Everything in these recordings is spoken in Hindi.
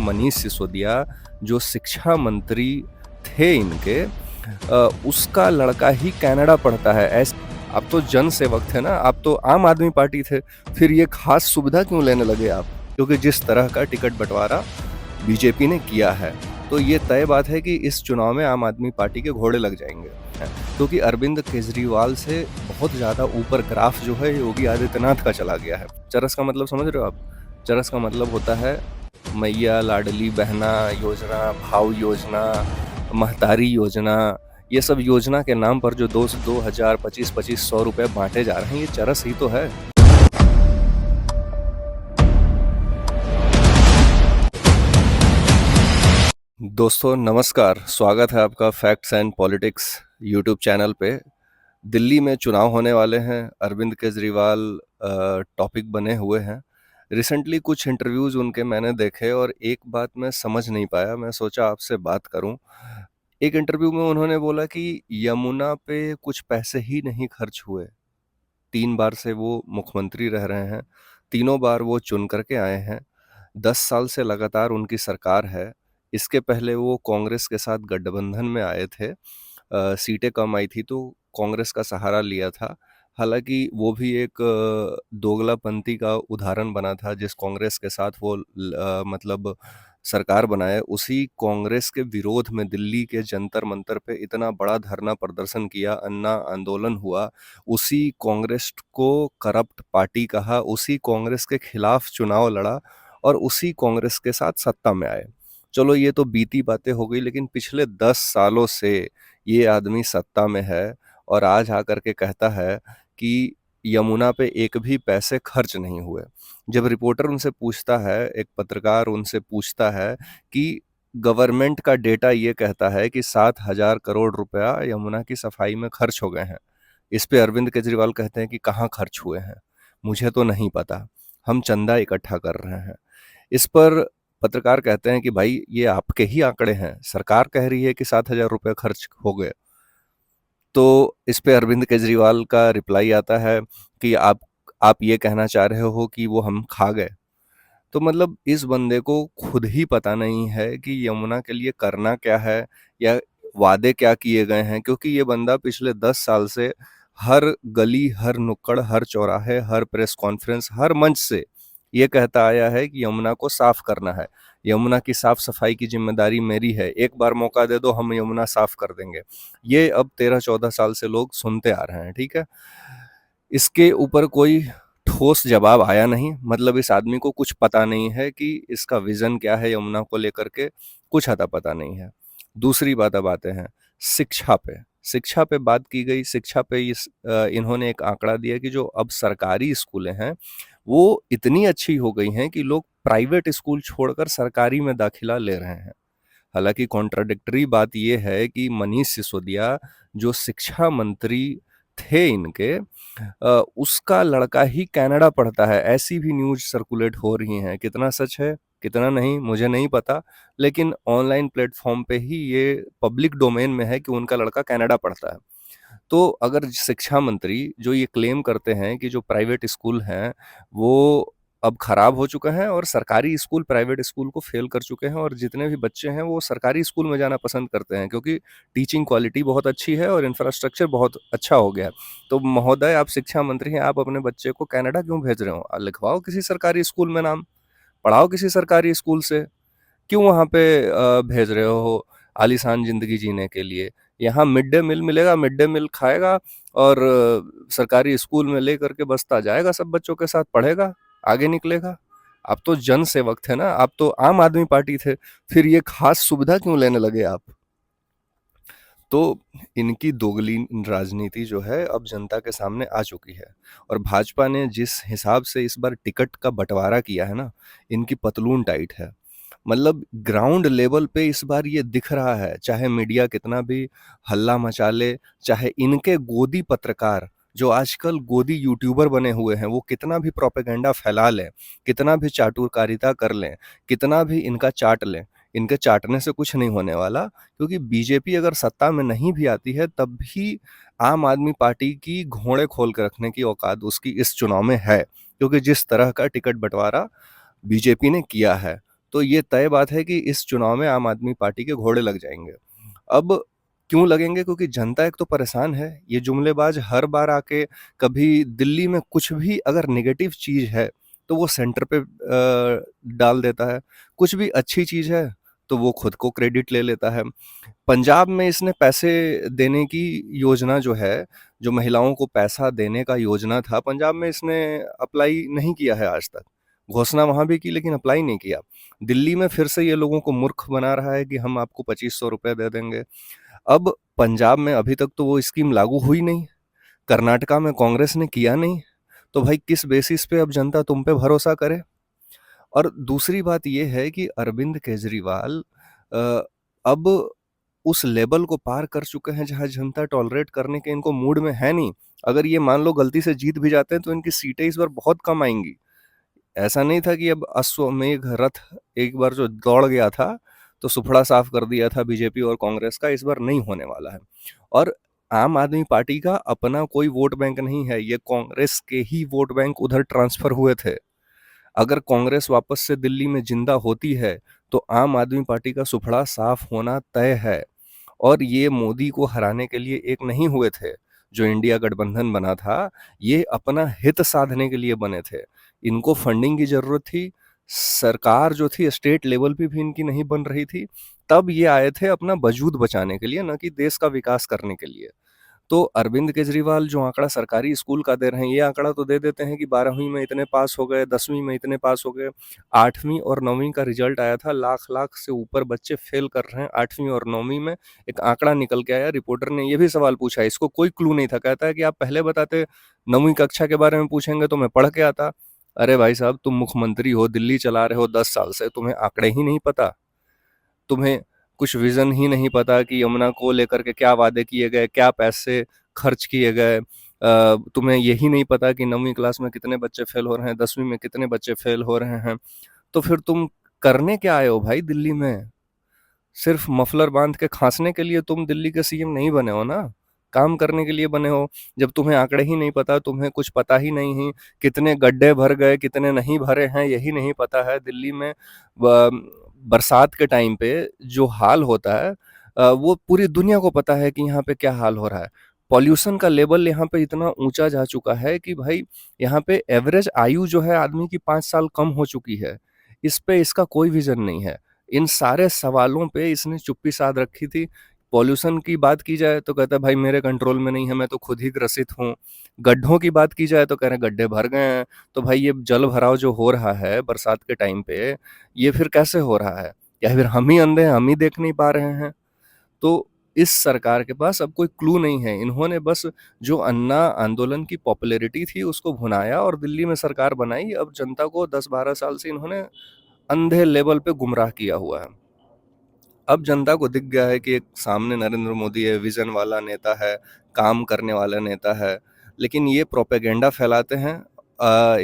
मनीष सिसोदिया जो शिक्षा मंत्री थे इनके, उसका लड़का ही कनाडा पढ़ता है। आप तो जन सेवक थे ना, आप तो आम आदमी पार्टी थे, फिर ये खास सुविधा क्यों लेने लगे आप? क्योंकि जिस तरह का टिकट बंटवारा बीजेपी ने किया है, तो ये तय बात है कि इस चुनाव में आम आदमी पार्टी के घोड़े लग जाएंगे। क्योंकि अरविंद केजरीवाल से बहुत ज़्यादा ऊपर ग्राफ जो है योगी आदित्यनाथ का चला गया है। चरस का मतलब समझ रहे हो आप? चरस का मतलब होता है मैया लाडली बहना योजना, भाव योजना, महतारी योजना। ये सब योजना के नाम पर जो 2,000, 25,100 रुपए बांटे जा रहे हैं, ये चरस ही तो है। दोस्तों नमस्कार, स्वागत है आपका facts and politics YouTube channel पे। दिल्ली में चुनाव होने वाले हैं, अरविंद केजरीवाल टॉपिक बने हुए हैं। रिसेंटली कुछ इंटरव्यूज़ उनके मैंने देखे और एक बात मैं समझ नहीं पाया, मैं सोचा आपसे बात करूं। एक इंटरव्यू में उन्होंने बोला कि यमुना पे कुछ पैसे ही नहीं खर्च हुए। 3 बार से वो मुख्यमंत्री रह रहे हैं, तीनों बार वो चुन करके आए हैं, 10 साल से लगातार उनकी सरकार है। इसके पहले वो कांग्रेस के साथ गठबंधन में आए थे, सीटें कम आई थी तो कांग्रेस का सहारा लिया था। हालांकि वो भी एक दोगलापंथी का उदाहरण बना था, जिस कांग्रेस के साथ वो मतलब सरकार बनाए, उसी कांग्रेस के विरोध में दिल्ली के जंतर मंतर पे इतना बड़ा धरना प्रदर्शन किया, अन्ना आंदोलन हुआ, उसी कांग्रेस को करप्ट पार्टी कहा, उसी कांग्रेस के खिलाफ चुनाव लड़ा और उसी कांग्रेस के साथ सत्ता में आए। चलो ये तो बीती बातें हो गई, लेकिन पिछले 10 सालों से ये आदमी सत्ता में है और आज आकर के कहता है कि यमुना पे एक भी पैसे खर्च नहीं हुए। जब रिपोर्टर उनसे पूछता है, एक पत्रकार उनसे पूछता है कि गवर्नमेंट का डेटा ये कहता है कि 7,000 करोड़ रुपया यमुना की सफाई में खर्च हो गए हैं। इस पे अरविंद केजरीवाल कहते हैं कि कहाँ खर्च हुए हैं, मुझे तो नहीं पता, हम चंदा इकट्ठा कर रहे हैं। इस पर पत्रकार कहते हैं कि भाई ये आपके ही आंकड़े हैं, सरकार कह रही है कि 7,000 रुपये खर्च हो गए। तो इस पे अरविंद केजरीवाल का रिप्लाई आता है कि आप ये कहना चाह रहे हो कि वो हम खा गए। तो मतलब इस बंदे को खुद ही पता नहीं है कि यमुना के लिए करना क्या है या वादे क्या किए गए हैं, क्योंकि ये बंदा पिछले 10 साल से हर गली, हर नुक्कड़, हर चौराहे, हर प्रेस कॉन्फ्रेंस, हर मंच से ये कहता आया है कि यमुना को साफ करना है, यमुना की साफ सफाई की जिम्मेदारी मेरी है, एक बार मौका दे दो हम यमुना साफ कर देंगे। ये अब 13-14 साल से लोग सुनते आ रहे हैं, ठीक है। इसके ऊपर कोई ठोस जवाब आया नहीं, मतलब इस आदमी को कुछ पता नहीं है कि इसका विजन क्या है यमुना को लेकर के, कुछ अता पता नहीं है। दूसरी बात अब आते हैं शिक्षा पे। शिक्षा पे बात की गई, शिक्षा पे इन्होंने एक आंकड़ा दिया कि जो अब सरकारी स्कूलें हैं वो इतनी अच्छी हो गई हैं कि लोग प्राइवेट स्कूल छोड़कर सरकारी में दाखिला ले रहे हैं। हालांकि कॉन्ट्राडिक्टरी बात यह है कि मनीष सिसोदिया जो शिक्षा मंत्री थे इनके, उसका लड़का ही कनाडा पढ़ता है, ऐसी भी न्यूज सर्कुलेट हो रही हैं। कितना सच है कितना नहीं मुझे नहीं पता, लेकिन ऑनलाइन प्लेटफॉर्म पे ही ये पब्लिक डोमेन में है कि उनका लड़का कनाडा पढ़ता है। तो अगर शिक्षा मंत्री जो ये क्लेम करते हैं कि जो प्राइवेट स्कूल हैं वो अब खराब हो चुके हैं और सरकारी स्कूल प्राइवेट स्कूल को फेल कर चुके हैं, और जितने भी बच्चे हैं वो सरकारी स्कूल में जाना पसंद करते हैं क्योंकि टीचिंग क्वालिटी बहुत अच्छी है और इंफ्रास्ट्रक्चर बहुत अच्छा हो गया है। तो महोदय, आप शिक्षा मंत्री हैं, आप अपने बच्चे को कनाडा क्यों भेज रहे हो? लिखवाओ किसी सरकारी स्कूल में नाम, पढ़ाओ किसी सरकारी स्कूल से। क्यों वहाँ पे भेज रहे हो आलीशान ज़िंदगी जीने के लिए? यहाँ मिड डे मील मिलेगा, मिड डे मील खाएगा और सरकारी स्कूल में ले करके बसता जाएगा, सब बच्चों के साथ पढ़ेगा, आगे निकलेगा। आप तो जन सेवक थे ना, आप तो आम आदमी पार्टी थे, फिर ये खास सुविधा क्यों लेने लगे आप? तो इनकी दोगली राजनीति जो है अब जनता के सामने आ चुकी है, और भाजपा ने जिस हिसाब से इस बार टिकट का बंटवारा किया है ना, इनकी पतलून टाइट है। मतलब ग्राउंड लेवल पे इस बार ये दिख रहा है, चाहे मीडिया कितना भी हल्ला मचा ले, चाहे इनके गोदी पत्रकार जो आजकल गोदी यूट्यूबर बने हुए हैं वो कितना भी प्रोपेगेंडा फैला लें, कितना भी चाटुकारिता कर लें, कितना भी इनका चाट लें, इनके चाटने से कुछ नहीं होने वाला। क्योंकि बीजेपी अगर सत्ता में नहीं भी आती है तब भी आम आदमी पार्टी की घोड़े खोल के रखने की औकात उसकी इस चुनाव में है, क्योंकि जिस तरह का टिकट बंटवारा बीजेपी ने किया है। तो ये तय बात है कि इस चुनाव में आम आदमी पार्टी के घोड़े लग जाएँगे। अब क्यों लगेंगे? क्योंकि जनता एक तो परेशान है, ये जुमलेबाज हर बार आके कभी दिल्ली में कुछ भी अगर नेगेटिव चीज़ है, तो वो सेंटर पे डाल देता है, कुछ भी अच्छी चीज़ है, तो वो खुद को क्रेडिट ले लेता है। पंजाब में इसने पैसे देने की योजना जो है, जो महिलाओं को पैसा देने का योजना था, पंजाब में इसने अप्लाई नहीं किया है आज तक। घोषणा वहाँ भी की लेकिन अप्लाई नहीं किया। दिल्ली में फिर से ये लोगों को मूर्ख बना रहा है कि हम आपको ₹2500 दे देंगे। अब पंजाब में अभी तक तो वो स्कीम लागू हुई नहीं, कर्नाटका में कांग्रेस ने किया नहीं, तो भाई किस बेसिस पे अब जनता तुम पे भरोसा करे? और दूसरी बात ये है कि अरविंद केजरीवाल अ, अब उस लेवल को पार कर चुके हैं जहाँ जनता टॉलरेट करने के इनको मूड में है नहीं। अगर ये मान लो गलती से जीत भी जाते हैं तो इनकी सीटें इस बार बहुत कम आएँगी। ऐसा नहीं था कि अब अश्वमेध रथ एक बार जो दौड़ गया था, तो सुफड़ा साफ कर दिया था बीजेपी और कांग्रेस का, इस बार नहीं होने वाला है। और आम आदमी पार्टी का अपना कोई वोट बैंक नहीं है, ये कांग्रेस के ही वोट बैंक उधर ट्रांसफर हुए थे। अगर कांग्रेस वापस से दिल्ली में जिंदा होती है, तो आम आदमी पार्टी का सुफड़ा साफ होना तय है। और ये मोदी को हराने के लिए एक नहीं हुए थे, जो इंडिया गठबंधन बना था, ये अपना हित साधने के लिए बने थे। इनको फंडिंग की ज़रूरत थी, सरकार जो थी स्टेट लेवल पे भी इनकी नहीं बन रही थी, तब ये आए थे अपना वजूद बचाने के लिए, ना कि देश का विकास करने के लिए। तो अरविंद केजरीवाल जो आंकड़ा सरकारी स्कूल का दे रहे हैं, ये आंकड़ा तो दे देते हैं कि 12वीं में इतने पास हो गए, 10वीं में इतने पास हो गए। 8वीं और 9वीं का रिजल्ट आया था, लाख-लाख से ऊपर बच्चे फेल कर रहे हैं 8वीं और 9वीं में। एक आंकड़ा निकल के आया, रिपोर्टर ने ये भी सवाल पूछा, इसको कोई क्लू नहीं था। कहता है कि आप पहले बताते, 9वीं कक्षा के बारे में पूछेंगे तो मैं पढ़ के आता। अरे भाई साहब, तुम मुख्यमंत्री हो, दिल्ली चला रहे हो 10 साल से, तुम्हें आंकड़े ही नहीं पता? तुम्हें कुछ विज़न ही नहीं पता कि यमुना को लेकर के क्या वादे किए गए, क्या पैसे खर्च किए गए? तुम्हें यही नहीं पता कि 9वीं क्लास में कितने बच्चे फेल हो रहे हैं, 10वीं में कितने बच्चे फेल हो रहे हैं? तो फिर तुम करने क्या आए हो भाई दिल्ली में? सिर्फ मफलर बांध के खांसने के लिए तुम दिल्ली के सीएम नहीं बने हो ना, काम करने के लिए बने हो। जब तुम्हें आंकड़े ही नहीं पता, तुम्हें कुछ पता ही नहीं है, कितने गड्ढे भर गए, कितने नहीं भरे हैं, यही नहीं पता है। दिल्ली में बरसात के टाइम पे जो हाल होता है, वो पूरी दुनिया को पता है कि यहाँ पे क्या हाल हो रहा है। पॉल्यूशन का लेवल यहाँ पे इतना ऊंचा जा चुका है कि भाई यहाँ पे एवरेज आयु जो है आदमी की 5 साल कम हो चुकी है। इस पे इसका कोई विजन नहीं है। इन सारे सवालों पे इसने चुप्पी साध रखी थी। पॉल्यूशन की बात की जाए तो कहता है भाई मेरे कंट्रोल में नहीं है, मैं तो खुद ही ग्रसित हूँ। गड्ढों की बात की जाए तो कह रहे हैं गड्ढे भर गए हैं। तो भाई ये जल भराव जो हो रहा है बरसात के टाइम पे, ये फिर कैसे हो रहा है? या फिर हम ही अंधे हैं, हम ही देख नहीं पा रहे हैं? तो इस सरकार के पास अब कोई क्लू नहीं है। इन्होंने बस जो अन्ना आंदोलन की पॉपुलैरिटी थी उसको भुनाया और दिल्ली में सरकार बनाई। अब जनता को 10-12 साल से इन्होंने अंधे लेवल पे गुमराह किया हुआ है। अब जनता को दिख गया है कि एक सामने नरेंद्र मोदी है, विजन वाला नेता है, काम करने वाला नेता है, लेकिन ये प्रोपेगेंडा फैलाते हैं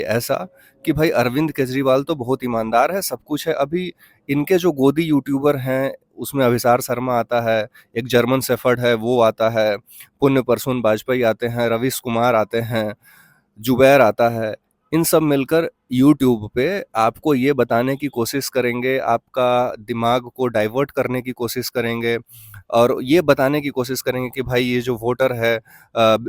ऐसा कि भाई अरविंद केजरीवाल तो बहुत ईमानदार है, सब कुछ है। अभी इनके जो गोदी यूट्यूबर हैं, उसमें अभिसार शर्मा आता है, एक जर्मन शेफर्ड है वो आता है, पुण्य परसून बाजपेयी आते हैं, रवीश कुमार आते हैं, जुबैर आता है। इन सब मिलकर यूट्यूब पे आपको ये बताने की कोशिश करेंगे, आपका दिमाग को डाइवर्ट करने की कोशिश करेंगे और ये बताने की कोशिश करेंगे कि भाई ये जो वोटर है,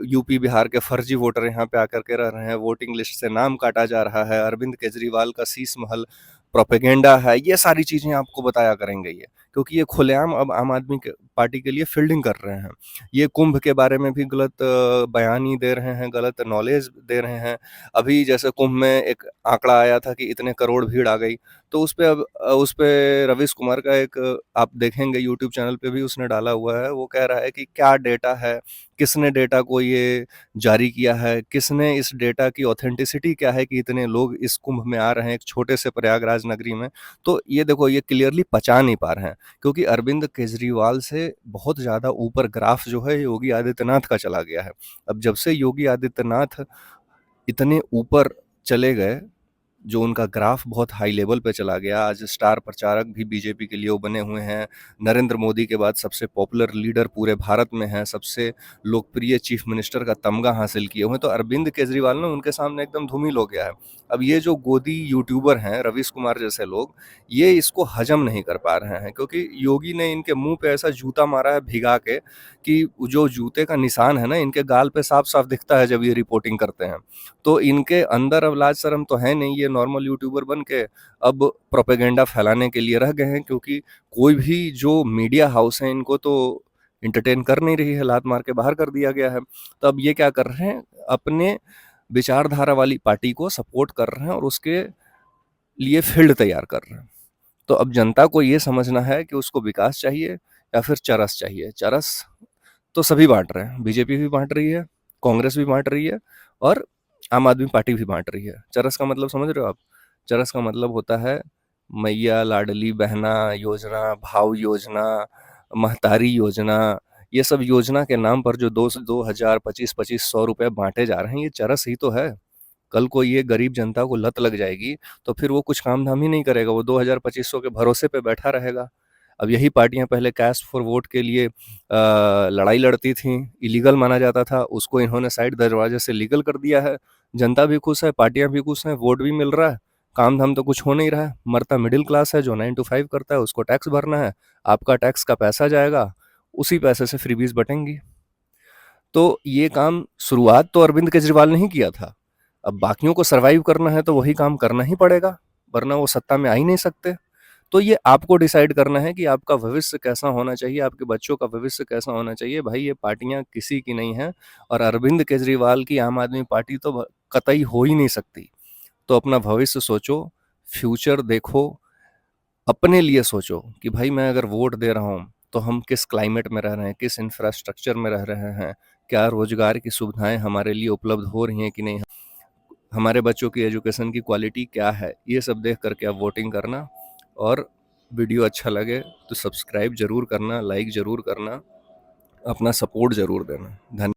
यूपी बिहार के फर्जी वोटर यहाँ पे आकर के रह रहे हैं, वोटिंग लिस्ट से नाम काटा जा रहा है, अरविंद केजरीवाल का शीश महल प्रोपेगेंडा है। ये सारी चीज़ें आपको बताया करेंगे ये, क्योंकि ये खुलेआम अब आम आदमी के पार्टी के लिए फील्डिंग कर रहे हैं। ये कुंभ के बारे में भी गलत बयानी दे रहे हैं, गलत नॉलेज दे रहे हैं। अभी जैसे कुंभ में एक आंकड़ा आया था कि इतने करोड़ भीड़ आ गई, तो उस पे अब उस पे रवीश कुमार का एक आप देखेंगे यूट्यूब चैनल पे भी उसने डाला हुआ है। वो कह रहा है कि क्या डेटा है, किसने डेटा को ये जारी किया है, किसने इस डेटा की ऑथेंटिसिटी क्या है कि इतने लोग इस कुंभ में आ रहे हैं एक छोटे से प्रयागराज नगरी में। तो ये देखो, ये क्लियरली पचा नहीं पा रहे हैं, क्योंकि अरविंद केजरीवाल से बहुत ज़्यादा ऊपर ग्राफ जो है योगी आदित्यनाथ का चला गया है। अब जब से योगी आदित्यनाथ इतने ऊपर चले गए, जो उनका ग्राफ बहुत हाई लेवल पे चला गया। आज स्टार प्रचारक भी बीजेपी के लिए वो बने हुए हैं। नरेंद्र मोदी के बाद सबसे पॉपुलर लीडर पूरे भारत में हैं, सबसे लोकप्रिय चीफ मिनिस्टर का तमगा हासिल किए हुए हैं। तो अरविंद केजरीवाल ना उनके सामने एकदम धूमिल हो गया है। अब ये जो गोदी यूट्यूबर हैं, रवीश कुमार जैसे लोग, ये इसको हजम नहीं कर पा रहे हैं, क्योंकि योगी ने इनके मुंह पे ऐसा जूता मारा है भिगा के कि जो जूते का निशान है ना, इनके गाल पे साफ साफ दिखता है जब ये रिपोर्टिंग करते हैं। तो इनके अंदर अब लाज शर्म तो है नहीं, ये नॉर्मल यूट्यूबर बन के अब प्रोपेगेंडा फैलाने के लिए रह गए हैं, क्योंकि कोई भी जो मीडिया हाउस है इनको तो इंटरटेन कर नहीं रही है, लात मार के बाहर कर दिया गया है। तो अब ये क्या कर रहे हैं, अपने विचारधारा वाली पार्टी को सपोर्ट कर रहे हैं और उसके लिए फील्ड तैयार कर रहे हैं। तो अब जनता को ये समझना है कि उसको विकास चाहिए या फिर चरस चाहिए। चरस तो सभी बांट रहे हैं, बीजेपी भी बांट रही है, कांग्रेस भी बांट रही है और आम आदमी पार्टी भी बांट रही है। चरस का मतलब समझ रहे हो आप? चरस का मतलब होता है मैया लाडली बहना योजना, भाव योजना, महतारी योजना। ये सब योजना के नाम पर जो 2,000 25,000 बांटे जा रहे हैं, ये चरस ही तो है। कल को ये गरीब जनता को लत लग जाएगी तो फिर वो कुछ काम धाम ही नहीं करेगा, वो 2,000 2500 के भरोसे पे बैठा रहेगा। अब यही पार्टियां पहले कैश फॉर वोट के लिए लड़ाई लड़ती थी, इलीगल माना जाता था, उसको इन्होंने साइड दरवाजे से लीगल कर दिया है। जनता भी खुश है, पार्टियां भी खुश हैं, वोट भी मिल रहा है, काम धाम तो कुछ हो नहीं रहा है। मरता मिडिल क्लास है जो 9 to 5 करता है, उसको टैक्स भरना है, आपका टैक्स का पैसा जाएगा, उसी पैसे से फ्रीबीज बटेंगी। तो ये काम शुरुआत तो अरविंद केजरीवाल ने ही किया था। अब बाकियों को सर्वाइव करना है तो वही काम करना ही पड़ेगा, वरना वो सत्ता में आ ही नहीं सकते। तो ये आपको डिसाइड करना है कि आपका भविष्य कैसा होना चाहिए, आपके बच्चों का भविष्य कैसा होना चाहिए। भाई ये पार्टियां किसी की नहीं है और अरविंद केजरीवाल की आम आदमी पार्टी तो कतई हो ही नहीं सकती। तो अपना भविष्य सोचो, फ्यूचर देखो, अपने लिए सोचो कि भाई मैं अगर वोट दे रहा हूँ तो हम किस क्लाइमेट में रह रहे हैं, किस इंफ्रास्ट्रक्चर में रह रहे हैं, क्या रोजगार की सुविधाएं हमारे लिए उपलब्ध हो रही हैं कि नहीं, हमारे बच्चों की एजुकेशन की क्वालिटी क्या है। ये सब देख करके आप वोटिंग करना। और वीडियो अच्छा लगे तो सब्सक्राइब जरूर करना, लाइक जरूर करना, अपना सपोर्ट जरूर देना। धन्यवाद।